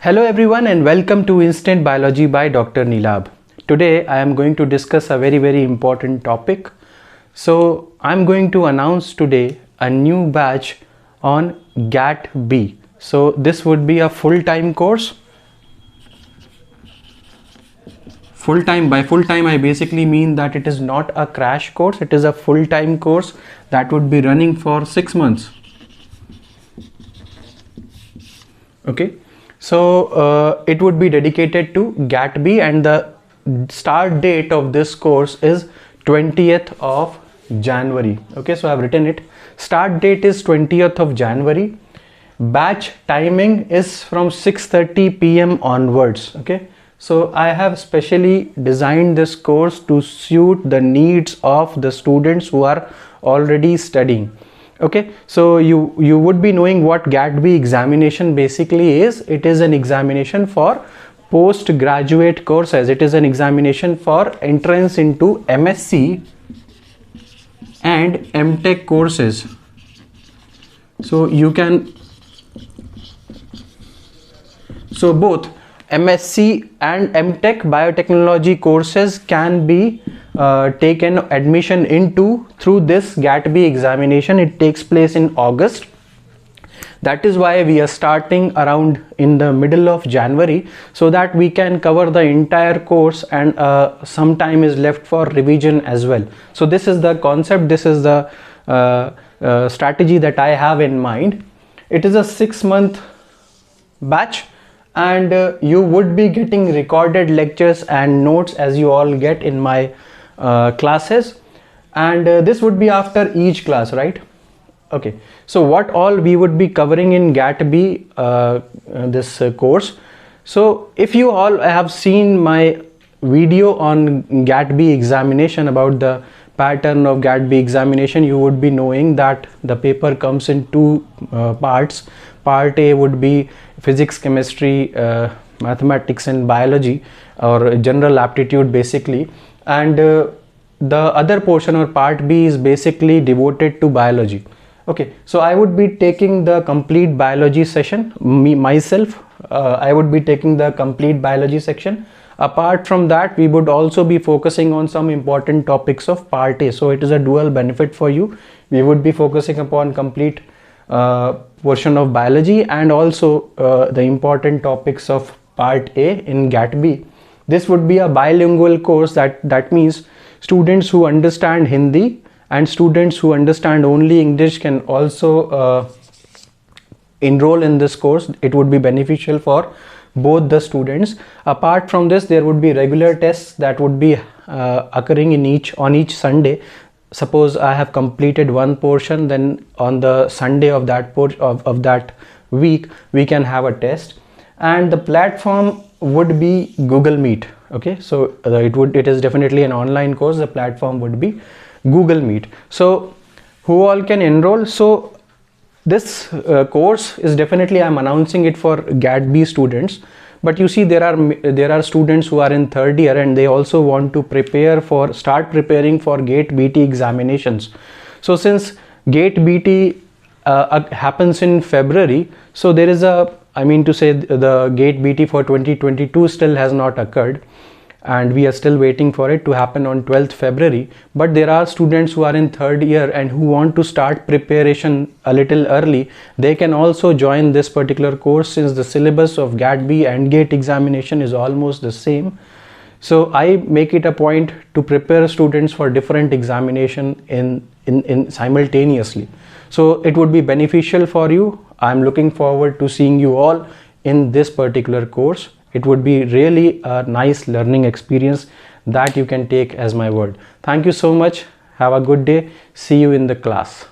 Hello everyone and welcome to Instant Biology by Dr. Nilab. Today I am going to discuss a very important topic. So I am going to announce today a new batch on GAT-B. So this would be a full-time course. By full-time I basically mean that it is not a crash course, it is a full-time course that would be running for 6 months. Okay. So it would be dedicated to GAT-B and the start date of this course is 20th of January. Okay, so I have written it. Start date is 20th of January. Batch timing is from 6:30 p.m. onwards. Okay, so I have specially designed this course to suit the needs of the students who are already studying. Okay, so you would be knowing what GAT-B examination basically is. It is an examination for postgraduate courses. It is an examination for entrance into MSc and MTech courses. So both MSc and MTech biotechnology courses can be taken admission into through this GAT-B examination. It takes place in August. That is why we are starting around in the middle of January, so that we can cover the entire course and some time is left for revision as well. So this is the concept, this is the strategy that I have in mind. It is a 6-month batch and you would be getting recorded lectures and notes as you all get in my classes, and this would be after each class, right? Okay, so what all we would be covering in GAT-B this course. So if you all have seen my video on GAT-B examination, about the pattern of GAT-B examination, you would be knowing that the paper comes in two parts. Part A would be physics, chemistry, mathematics and biology, or general aptitude basically, and the other portion or part B is basically devoted to biology. Okay, so I would be taking the complete biology session, myself, I would be taking the complete biology section. Apart from that, we would also be focusing on some important topics of part A. So it is a dual benefit for you. We would be focusing upon complete portion of biology and also the important topics of part A in GAT-B. This would be a bilingual course. That means students who understand Hindi and students who understand only English can also enroll in this course. It would be beneficial for both the students. Apart from this, there would be regular tests that would be occurring on each Sunday. Suppose I have completed one portion, then on the Sunday of that of that week we can have a test, and the platform would be Google Meet. Okay, so it is definitely an online course. The platform would be Google Meet. So who all can enroll? So this course is definitely, I'm announcing it for GAT-B students, but you see there are students who are in 3rd year and they also want to start preparing for GATE-BT examinations. So since GATE-BT happens in February, so there is the GATE-BT for 2022 still has not occurred, and we are still waiting for it to happen on 12th February. But there are students who are in 3rd year and who want to start preparation a little early. They can also join this particular course, since the syllabus of GAT-B and GATE examination is almost the same. So I make it a point to prepare students for different examination in simultaneously. So it would be beneficial for you. I'm looking forward to seeing you all in this particular course. It would be really a nice learning experience that you can take as my word. Thank you so much. Have a good day. See you in the class.